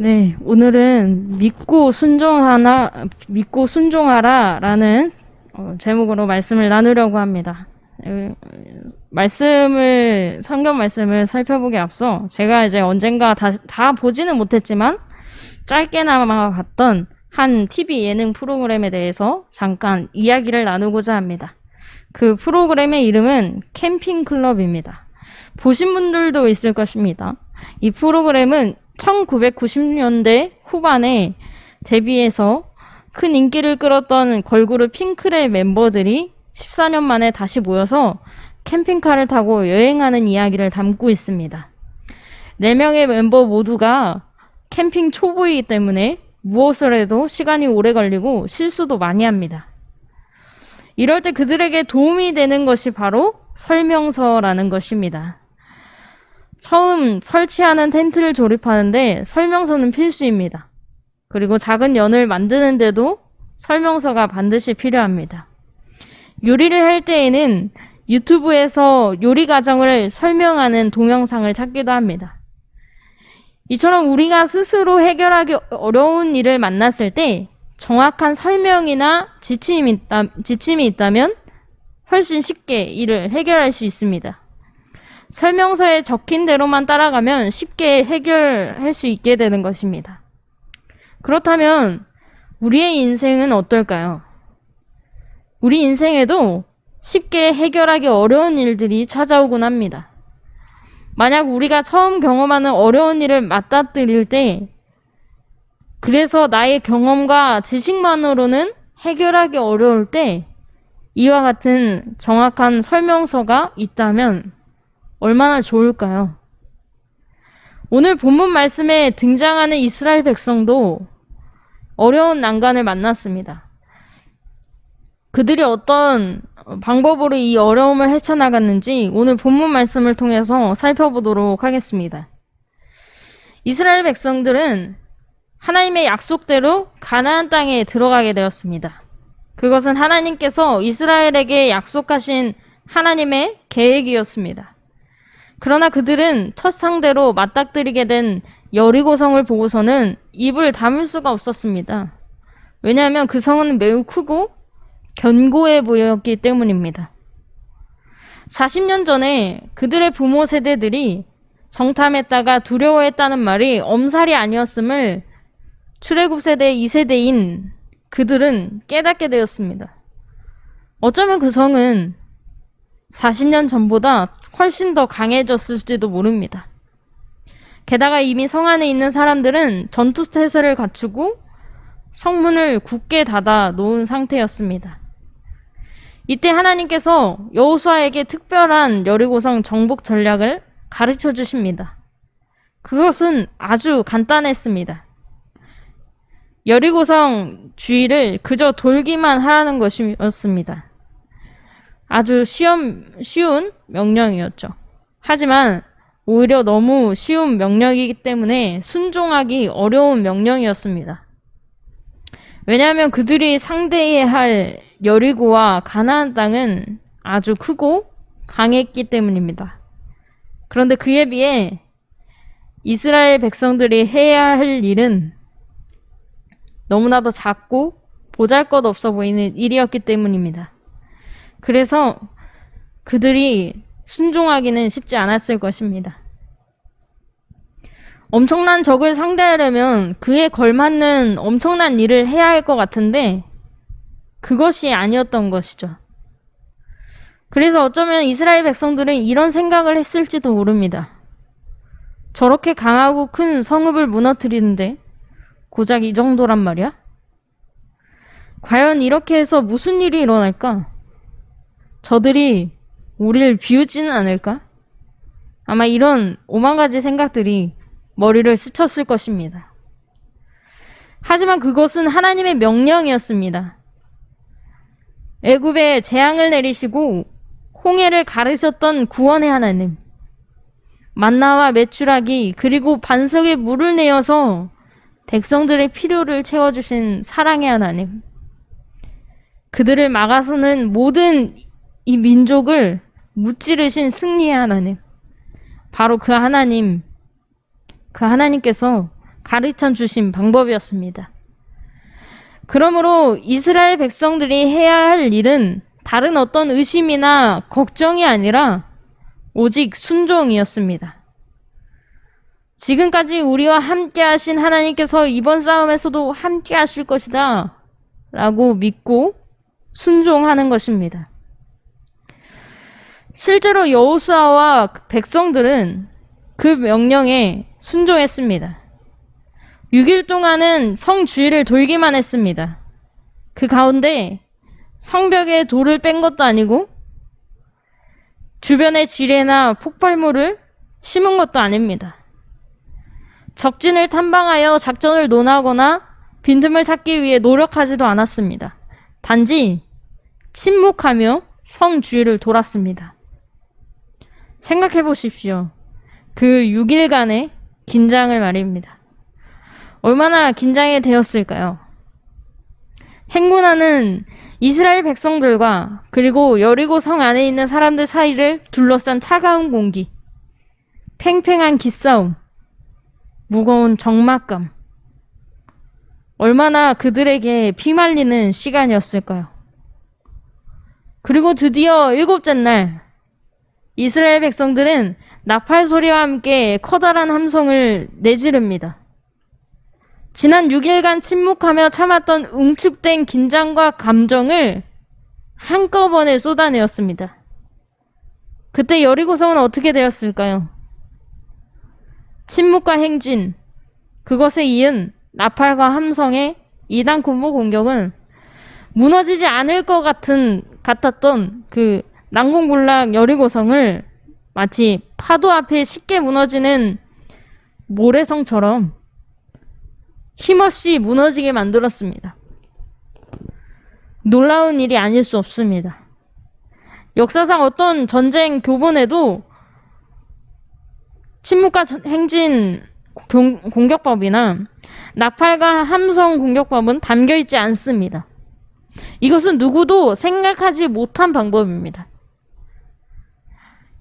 네, 오늘은 믿고 순종하라라는 제목으로 말씀을 나누려고 합니다. 성경 말씀을 살펴보기 앞서 제가 이제 언젠가 다 보지는 못했지만 짧게나마 봤던 한 TV 예능 프로그램에 대해서 잠깐 이야기를 나누고자 합니다. 그 프로그램의 이름은 캠핑클럽입니다. 보신 분들도 있을 것입니다. 이 프로그램은 1990년대 후반에 데뷔해서 큰 인기를 끌었던 걸그룹 핑클의 멤버들이 14년 만에 다시 모여서 캠핑카를 타고 여행하는 이야기를 담고 있습니다. 4명의 멤버 모두가 캠핑 초보이기 때문에 무엇을 해도 시간이 오래 걸리고 실수도 많이 합니다. 이럴 때 그들에게 도움이 되는 것이 바로 설명서라는 것입니다. 처음 설치하는 텐트를 조립하는데 설명서는 필수입니다. 그리고 작은 연을 만드는데도 설명서가 반드시 필요합니다. 요리를 할 때에는 유튜브에서 요리 과정을 설명하는 동영상을 찾기도 합니다. 이처럼 우리가 스스로 해결하기 어려운 일을 만났을 때 정확한 설명이나 지침이 있다면 훨씬 쉽게 일을 해결할 수 있습니다. 설명서에 적힌 대로만 따라가면 쉽게 해결할 수 있게 되는 것입니다. 그렇다면 우리의 인생은 어떨까요? 우리 인생에도 쉽게 해결하기 어려운 일들이 찾아오곤 합니다. 만약 우리가 처음 경험하는 어려운 일을 맞닥뜨릴 때, 그래서 나의 경험과 지식만으로는 해결하기 어려울 때, 이와 같은 정확한 설명서가 있다면 얼마나 좋을까요? 오늘 본문 말씀에 등장하는 이스라엘 백성도 어려운 난관을 만났습니다. 그들이 어떤 방법으로 이 어려움을 헤쳐나갔는지 오늘 본문 말씀을 통해서 살펴보도록 하겠습니다. 이스라엘 백성들은 하나님의 약속대로 가나안 땅에 들어가게 되었습니다. 그것은 하나님께서 이스라엘에게 약속하신 하나님의 계획이었습니다. 그러나 그들은 첫 상대로 맞닥뜨리게 된 여리고성을 보고서는 입을 다물 수가 없었습니다. 왜냐하면 그 성은 매우 크고 견고해 보였기 때문입니다. 40년 전에 그들의 부모 세대들이 정탐했다가 두려워했다는 말이 엄살이 아니었음을 출애굽 세대 2세대인 그들은 깨닫게 되었습니다. 어쩌면 그 성은 40년 전보다 훨씬 더 강해졌을지도 모릅니다. 게다가 이미 성 안에 있는 사람들은 전투태세를 갖추고 성문을 굳게 닫아 놓은 상태였습니다. 이때 하나님께서 여호수아에게 특별한 여리고성 정복 전략을 가르쳐 주십니다. 그것은 아주 간단했습니다. 여리고성 주위를 그저 돌기만 하라는 것이었습니다. 아주 쉬운 명령이었죠. 하지만 오히려 너무 쉬운 명령이기 때문에 순종하기 어려운 명령이었습니다. 왜냐하면 그들이 상대해야 할 여리고와 가나안 땅은 아주 크고 강했기 때문입니다. 그런데 그에 비해 이스라엘 백성들이 해야 할 일은 너무나도 작고 보잘것없어 보이는 일이었기 때문입니다. 그래서 그들이 순종하기는 쉽지 않았을 것입니다. 엄청난 적을 상대하려면 그에 걸맞는 엄청난 일을 해야 할 것 같은데 그것이 아니었던 것이죠. 그래서 어쩌면 이스라엘 백성들은 이런 생각을 했을지도 모릅니다. 저렇게 강하고 큰 성읍을 무너뜨리는데 고작 이 정도란 말이야? 과연 이렇게 해서 무슨 일이 일어날까? 저들이 우리를 비우지는 않을까? 아마 이런 오만 가지 생각들이 머리를 스쳤을 것입니다. 하지만 그것은 하나님의 명령이었습니다. 애굽에 재앙을 내리시고 홍해를 가르셨던 구원의 하나님, 만나와 메추라기 그리고 반석에 물을 내어서 백성들의 필요를 채워주신 사랑의 하나님, 그들을 막아서는 모든 이 민족을 무찌르신 승리의 하나님, 바로 그 하나님께서 가르쳐 주신 방법이었습니다. 그러므로 이스라엘 백성들이 해야 할 일은 다른 어떤 의심이나 걱정이 아니라 오직 순종이었습니다. 지금까지 우리와 함께 하신 하나님께서 이번 싸움에서도 함께 하실 것이다 라고 믿고 순종하는 것입니다. 실제로 여호수아와 백성들은 그 명령에 순종했습니다. 6일 동안은 성 주위를 돌기만 했습니다. 그 가운데 성벽에 돌을 뺀 것도 아니고 주변에 지뢰나 폭발물을 심은 것도 아닙니다. 적진을 탐방하여 작전을 논하거나 빈틈을 찾기 위해 노력하지도 않았습니다. 단지 침묵하며 성 주위를 돌았습니다. 생각해 보십시오. 그 6일간의 긴장을 말입니다. 얼마나 긴장이 되었을까요? 행군하는 이스라엘 백성들과 그리고 여리고 성 안에 있는 사람들 사이를 둘러싼 차가운 공기, 팽팽한 기싸움, 무거운 적막감. 얼마나 그들에게 피말리는 시간이었을까요? 그리고 드디어 7째 날, 이스라엘 백성들은 나팔 소리와 함께 커다란 함성을 내지릅니다. 지난 6일간 침묵하며 참았던 응축된 긴장과 감정을 한꺼번에 쏟아내었습니다. 그때 여리고성은 어떻게 되었을까요? 침묵과 행진, 그것에 이은 나팔과 함성의 2단 콤보 공격은 무너지지 않을 것 같았던 그 난공불락 여리고성을 마치 파도 앞에 쉽게 무너지는 모래성처럼 힘없이 무너지게 만들었습니다. 놀라운 일이 아닐 수 없습니다. 역사상 어떤 전쟁 교본에도 침묵과 행진 공격법이나 나팔과 함성 공격법은 담겨있지 않습니다. 이것은 누구도 생각하지 못한 방법입니다.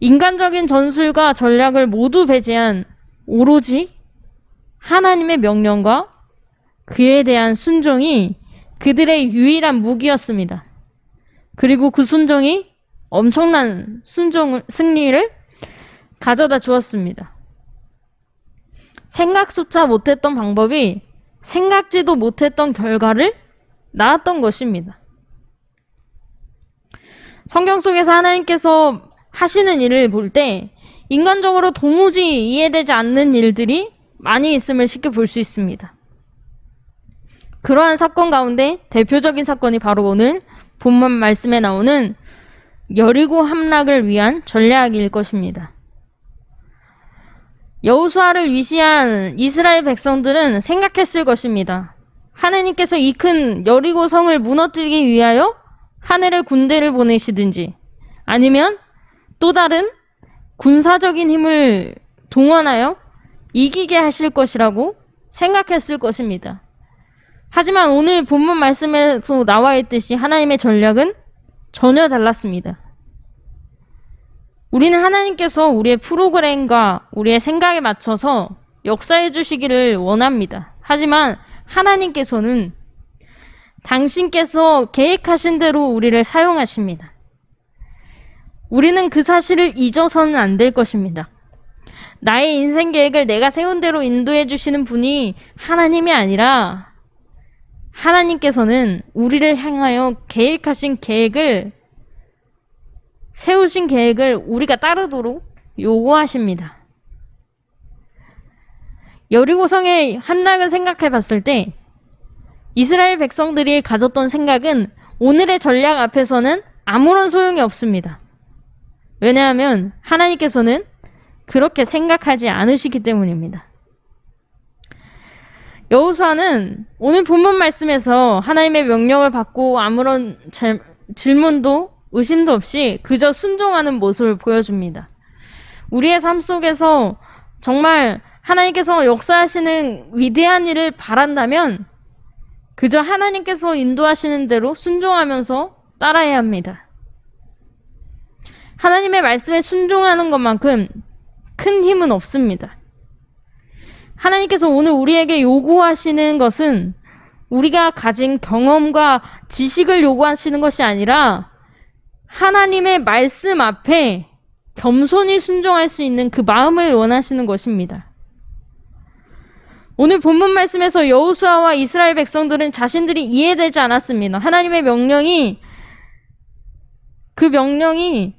인간적인 전술과 전략을 모두 배제한 오로지 하나님의 명령과 그에 대한 순종이 그들의 유일한 무기였습니다. 그리고 그 순종이 엄청난 승리를 가져다 주었습니다. 생각조차 못했던 방법이 생각지도 못했던 결과를 낳았던 것입니다. 성경 속에서 하나님께서 하시는 일을 볼 때 인간적으로 도무지 이해되지 않는 일들이 많이 있음을 쉽게 볼 수 있습니다. 그러한 사건 가운데 대표적인 사건이 바로 오늘 본문 말씀에 나오는 여리고 함락을 위한 전략일 것입니다. 여호수아를 위시한 이스라엘 백성들은 생각했을 것입니다. 하나님께서 이 큰 여리고 성을 무너뜨리기 위하여 하늘의 군대를 보내시든지 아니면 또 다른 군사적인 힘을 동원하여 이기게 하실 것이라고 생각했을 것입니다. 하지만 오늘 본문 말씀에서 나와 있듯이 하나님의 전략은 전혀 달랐습니다. 우리는 하나님께서 우리의 프로그램과 우리의 생각에 맞춰서 역사해 주시기를 원합니다. 하지만 하나님께서는 당신께서 계획하신 대로 우리를 사용하십니다. 우리는 그 사실을 잊어서는 안 될 것입니다. 나의 인생 계획을 내가 세운 대로 인도해 주시는 분이 하나님이 아니라 하나님께서는 우리를 향하여 계획하신 계획을 세우신 계획을 우리가 따르도록 요구하십니다. 여리고성의 함락을 생각해 봤을 때 이스라엘 백성들이 가졌던 생각은 오늘의 전략 앞에서는 아무런 소용이 없습니다. 왜냐하면 하나님께서는 그렇게 생각하지 않으시기 때문입니다. 여호수아는 오늘 본문 말씀에서 하나님의 명령을 받고 아무런 질문도 의심도 없이 그저 순종하는 모습을 보여줍니다. 우리의 삶 속에서 정말 하나님께서 역사하시는 위대한 일을 바란다면 그저 하나님께서 인도하시는 대로 순종하면서 따라야 합니다. 하나님의 말씀에 순종하는 것만큼 큰 힘은 없습니다. 하나님께서 오늘 우리에게 요구하시는 것은 우리가 가진 경험과 지식을 요구하시는 것이 아니라 하나님의 말씀 앞에 겸손히 순종할 수 있는 그 마음을 원하시는 것입니다. 오늘 본문 말씀에서 여호수아와 이스라엘 백성들은 자신들이 이해되지 않았습니다. 하나님의 그 명령이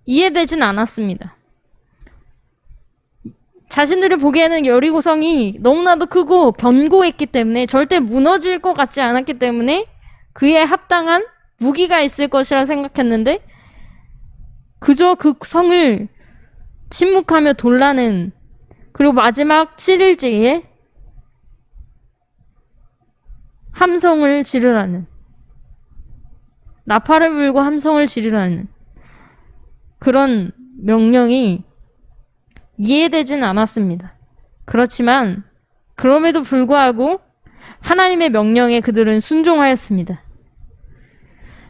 이해되진 않았습니다. 자신들이 보기에는 여리고성이 너무나도 크고 견고했기 때문에 절대 무너질 것 같지 않았기 때문에 그에 합당한 무기가 있을 것이라 생각했는데 그저 그 성을 침묵하며 돌라는, 그리고 마지막 7일째에 함성을 지르라는, 나팔을 불고 함성을 지르라는 그런 명령이 이해되진 않았습니다. 그렇지만 그럼에도 불구하고 하나님의 명령에 그들은 순종하였습니다.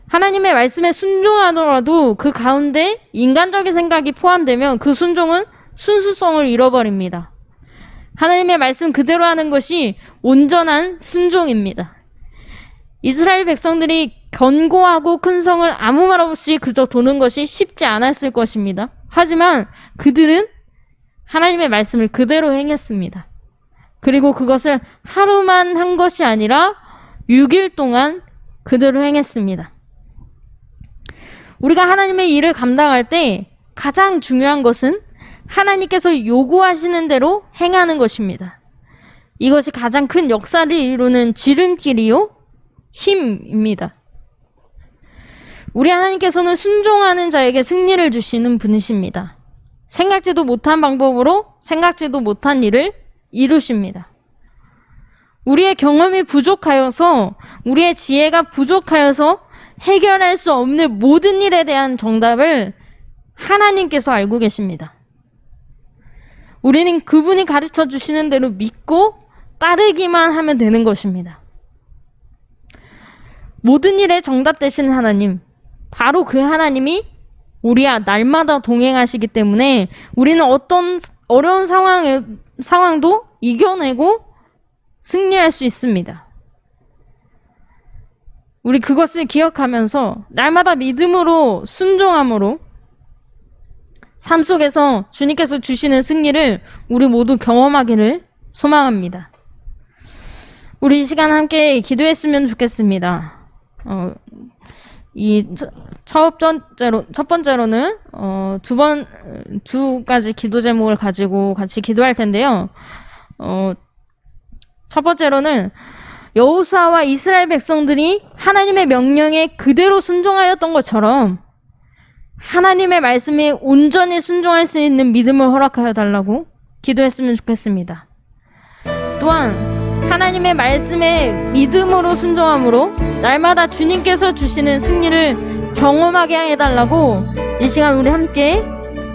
하나님의 말씀에 순종하더라도 그 가운데 인간적인 생각이 포함되면 그 순종은 순수성을 잃어버립니다. 하나님의 말씀 그대로 하는 것이 온전한 순종입니다. 이스라엘 백성들이 견고하고 큰 성을 아무 말 없이 그저 도는 것이 쉽지 않았을 것입니다. 하지만 그들은 하나님의 말씀을 그대로 행했습니다. 그리고 그것을 하루만 한 것이 아니라 6일 동안 그대로 행했습니다. 우리가 하나님의 일을 감당할 때 가장 중요한 것은 하나님께서 요구하시는 대로 행하는 것입니다. 이것이 가장 큰 역사를 이루는 지름길이요, 힘입니다. 우리 하나님께서는 순종하는 자에게 승리를 주시는 분이십니다. 생각지도 못한 방법으로 생각지도 못한 일을 이루십니다. 우리의 경험이 부족하여서, 우리의 지혜가 부족하여서 해결할 수 없는 모든 일에 대한 정답을 하나님께서 알고 계십니다. 우리는 그분이 가르쳐 주시는 대로 믿고 따르기만 하면 되는 것입니다. 모든 일에 정답 되시는 하나님, 바로 그 하나님이 우리와 날마다 동행하시기 때문에 우리는 어떤 어려운 상황도 이겨내고 승리할 수 있습니다. 우리 그것을 기억하면서 날마다 믿음으로 순종함으로 삶 속에서 주님께서 주시는 승리를 우리 모두 경험하기를 소망합니다. 우리 이 시간 함께 기도했으면 좋겠습니다. 첫 번째로는 두 가지 기도 제목을 가지고 같이 기도할 텐데요. 첫 번째로는 여호수아와 이스라엘 백성들이 하나님의 명령에 그대로 순종하였던 것처럼 하나님의 말씀에 온전히 순종할 수 있는 믿음을 허락하여 달라고 기도했으면 좋겠습니다. 또한 하나님의 말씀에 믿음으로 순종함으로 날마다 주님께서 주시는 승리를 경험하게 해달라고 이 시간 우리 함께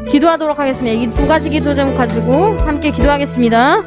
기도하도록 하겠습니다. 이 두 가지 기도 제목 가지고 함께 기도하겠습니다.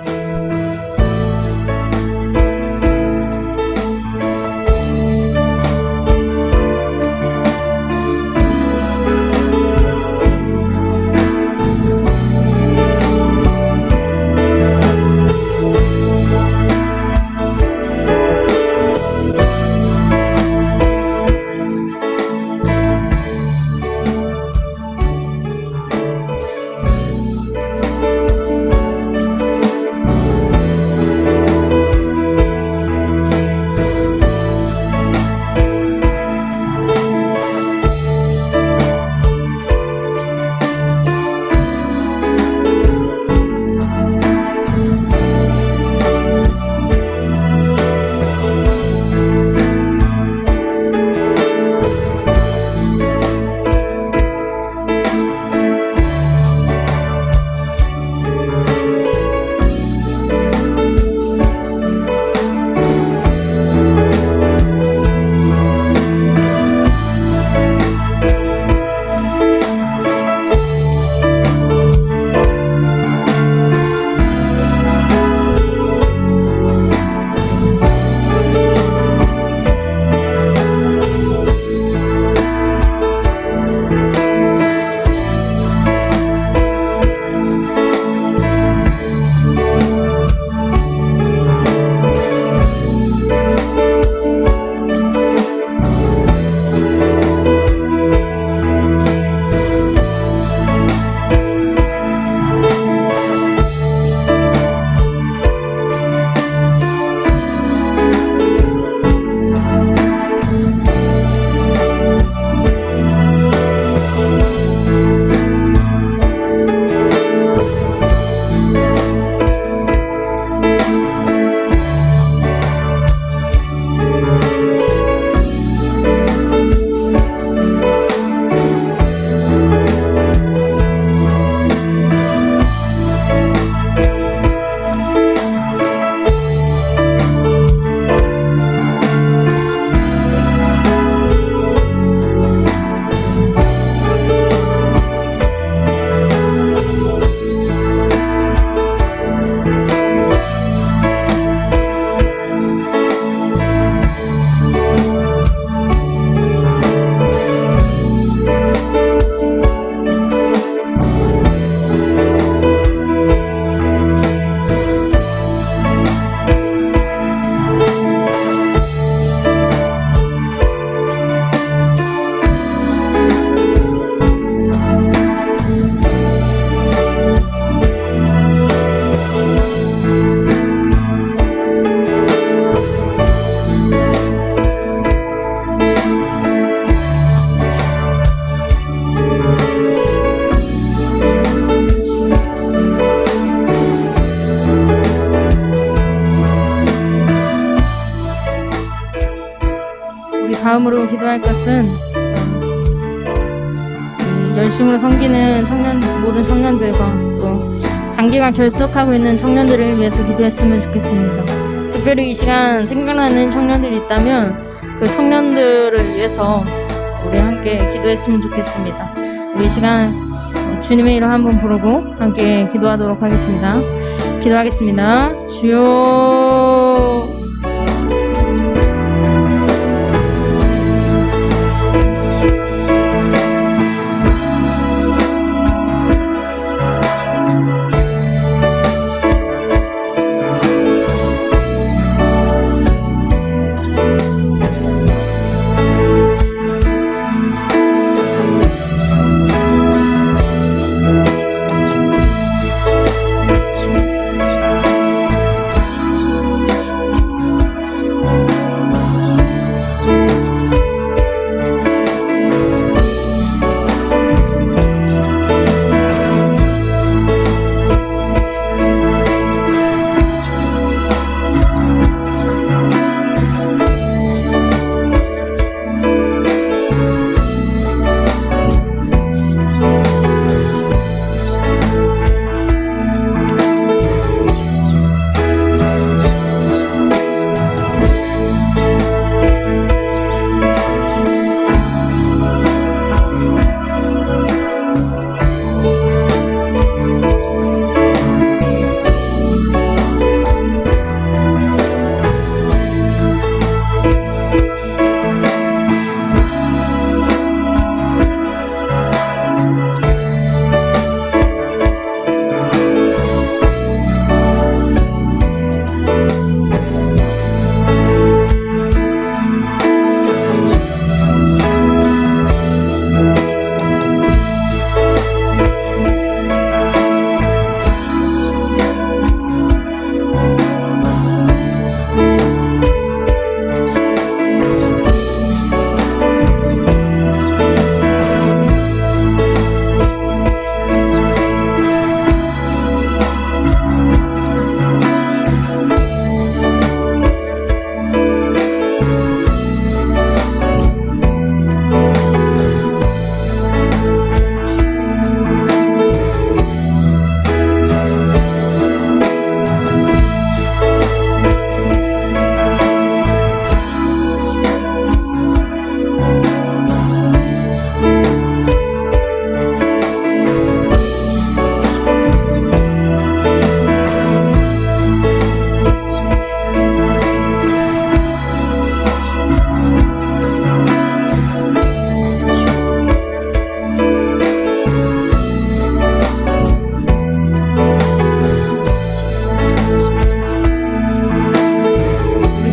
다음으로 기도할 것은 열심으로 섬기는 모든 청년들과 또 장기간 결석하고 있는 청년들을 위해서 기도했으면 좋겠습니다. 특별히 이 시간 생각나는 청년들이 있다면 그 청년들을 위해서 우리 함께 기도했으면 좋겠습니다. 우리 이 시간 주님의 이름 한번 부르고 함께 기도하도록 하겠습니다. 기도하겠습니다. 주여,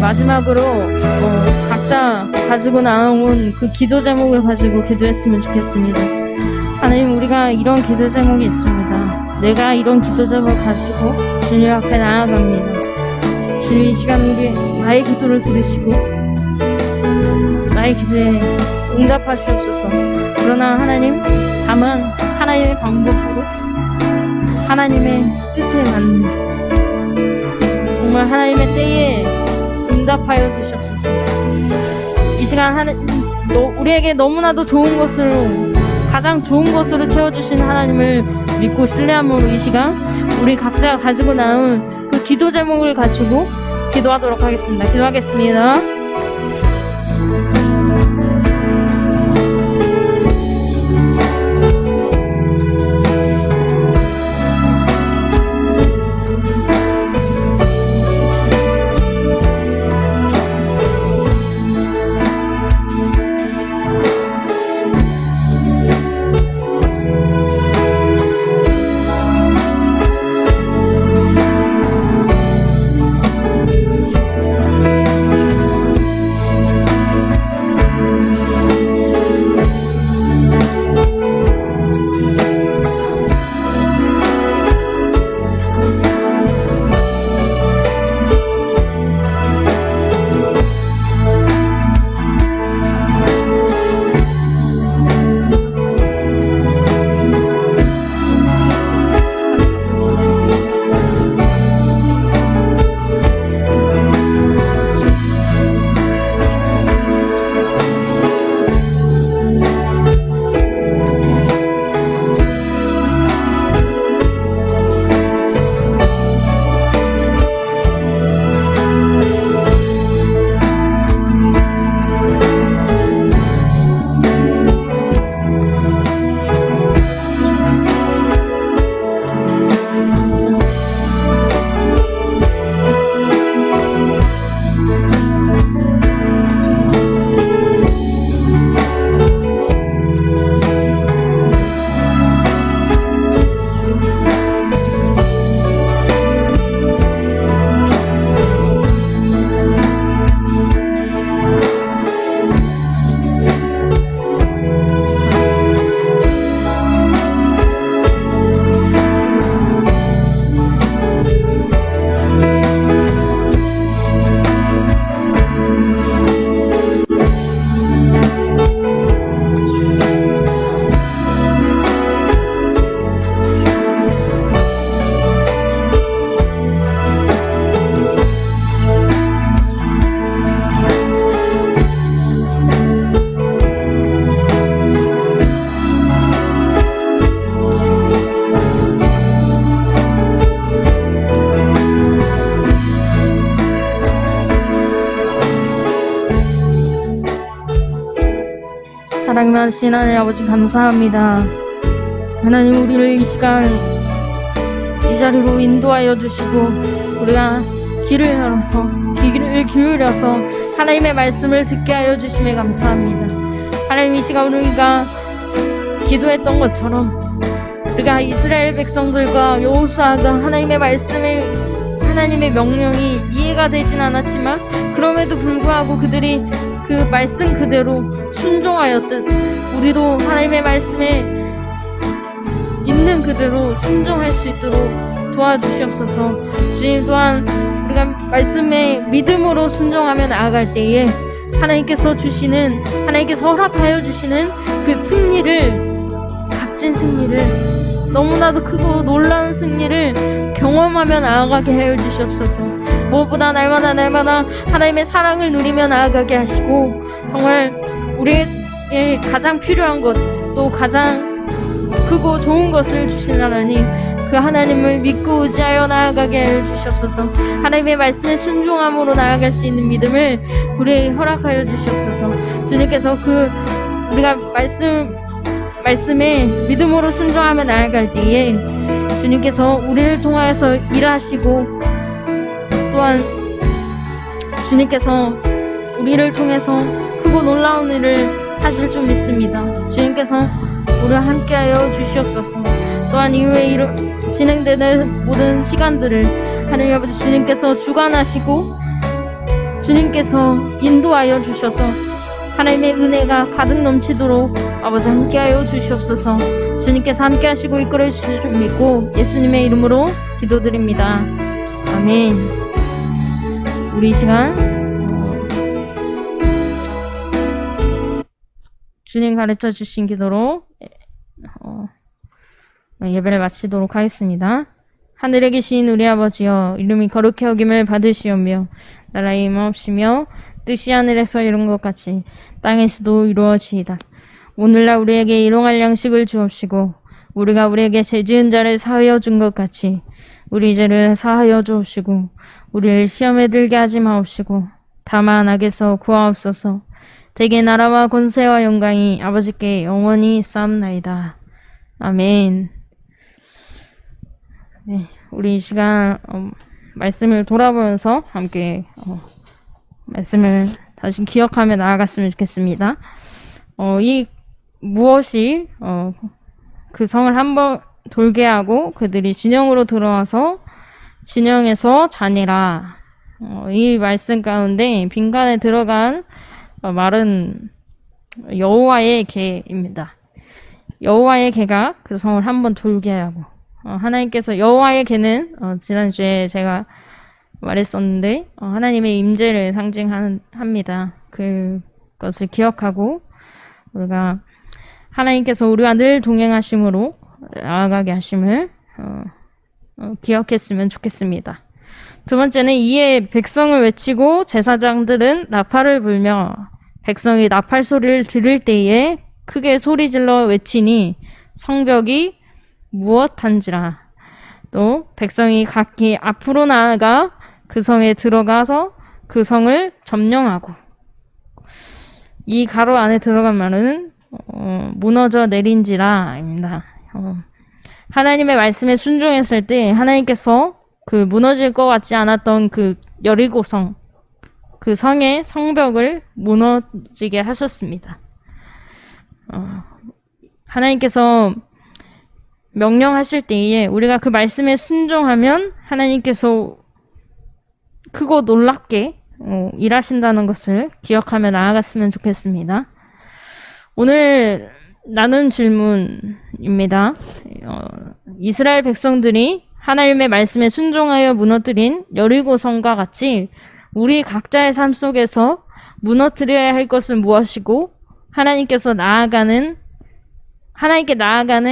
마지막으로 각자 가지고 나온 그 기도 제목을 가지고 기도했으면 좋겠습니다. 하나님, 우리가 이런 기도 제목이 있습니다. 내가 이런 기도 제목을 가지고 주님 앞에 나아갑니다. 주님, 이 시간 우리 나의 기도를 들으시고 나의 기도에 응답하시옵소서. 그러나 하나님, 다만 하나님의 방법으로 하나님의 뜻에 맞는 정말 하나님의 때에 응답하여 주시옵소서. 이 시간 우리에게 너무나도 좋은 것으로, 가장 좋은 것으로 채워주신 하나님을 믿고 신뢰함으로 이 시간 우리 각자 가지고 나온 그 기도 제목을 가지고 기도하도록 하겠습니다. 기도하겠습니다. 전능하신 하나님 아버지 감사합니다. 하나님, 우리를 이 시간 이 자리로 인도하여 주시고 우리가 귀를 열어서 귀를 기울여서 하나님의 말씀을 듣게 하여 주심에 감사합니다. 하나님, 이 시간 우리가 기도했던 것처럼 우리가 이스라엘 백성들과 여호수아가 하나님의 말씀을, 하나님의 명령이 이해가 되진 않았지만 그럼에도 불구하고 그들이 그 말씀 그대로 순종하였듯 우리도 하나님의 말씀에 있는 그대로 순종할 수 있도록 도와주시옵소서. 주님, 또한 우리가 말씀에 믿음으로 순종하며 나아갈 때에 하나님께서 주시는, 하나님께서 허락하여 주시는 그 승리를, 값진 승리를, 너무나도 크고 놀라운 승리를 경험하며 나아가게 하여 주시옵소서. 무엇보다 날마다 하나님의 사랑을 누리며 나아가게 하시고, 정말 우리에게 가장 필요한 것, 또 가장 크고 좋은 것을 주신 하나님, 그 하나님을 믿고 의지하여 나아가게 하여 주시옵소서. 하나님의 말씀에 순종함으로 나아갈 수 있는 믿음을 우리에게 허락하여 주시옵소서. 주님께서 우리가 말씀에 믿음으로 순종하며 나아갈 때에 주님께서 우리를 통하여서 일하시고, 또한 주님께서 우리를 통해서 크고 놀라운 일을 하실 줄 믿습니다. 주님께서 우리와 함께하여 주시옵소서. 또한 이후에 진행되는 모든 시간들을 하나님 아버지 주님께서 주관하시고 주님께서 인도하여 주셔서 하나님의 은혜가 가득 넘치도록 아버지 함께하여 주시옵소서. 주님께서 함께하시고 이끌어 주실 줄 믿고 예수님의 이름으로 기도드립니다. 아멘. 우리 이 시간 주님 가르쳐 주신 기도로 예배를 마치도록 하겠습니다. 하늘에 계신 우리 아버지여, 이름이 거룩히 여김을 받으시오며 나라의 임하옵시며 뜻이 하늘에서 이룬 것 같이 땅에서도 이루어지이다. 오늘날 우리에게 일용할 양식을 주옵시고 우리가 우리에게 죄지은 자를 사하여 준 것 같이 우리 죄를 사하여 주옵시고 우리를 시험에 들게 하지 마옵시고 다만 악에서 구하옵소서. 대개 나라와 권세와 영광이 아버지께 영원히 있사옵나이다. 아멘. 네, 우리 이 시간 말씀을 돌아보면서 함께 말씀을 다시 기억하며 나아갔으면 좋겠습니다. 이 무엇이 그 성을 한번 돌게 하고 그들이 진영으로 들어와서 진영에서 자니라. 이 말씀 가운데 빈칸에 들어간 말은 여호와의 개입니다. 여호와의 개가 그 성을 한번 돌게 하고, 하나님께서 여호와의 개는 지난주에 제가 말했었는데 하나님의 임재를 상징합니다. 그것을 기억하고 우리가 하나님께서 우리와 늘 동행하심으로 나아가게 하심을 기억했으면 좋겠습니다. 두 번째는 이에 백성을 외치고 제사장들은 나팔을 불며 백성이 나팔 소리를 들을 때에 크게 소리질러 외치니 성벽이 무엇한지라. 또 백성이 각기 앞으로 나아가 그 성에 들어가서 그 성을 점령하고. 이 가로 안에 들어간 말은 무너져 내린지라입니다. 하나님의 말씀에 순종했을 때 하나님께서 그 무너질 것 같지 않았던 그 여리고성, 그 성의 성벽을 무너지게 하셨습니다. 하나님께서 명령하실 때에 우리가 그 말씀에 순종하면 하나님께서 크고 놀랍게 일하신다는 것을 기억하며 나아갔으면 좋겠습니다. 오늘 나눈 질문입니다. 이스라엘 백성들이 하나님의 말씀에 순종하여 무너뜨린 여리고성과 같이 우리 각자의 삶 속에서 무너뜨려야 할 것은 무엇이고 하나님께 나아가는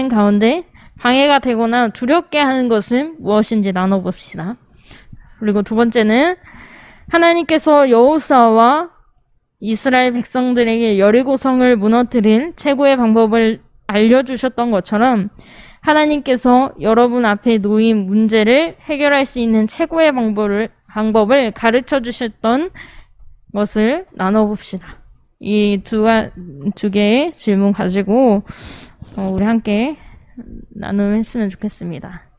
가운데 방해가 되거나 두렵게 하는 것은 무엇인지 나눠봅시다. 그리고 두 번째는 하나님께서 여호수아와 이스라엘 백성들에게 여리고성을 무너뜨릴 최고의 방법을 알려주셨던 것처럼 하나님께서 여러분 앞에 놓인 문제를 해결할 수 있는 최고의 방법을 가르쳐 주셨던 것을 나눠봅시다. 이 두 개의 질문 가지고 우리 함께 나눔했으면 좋겠습니다.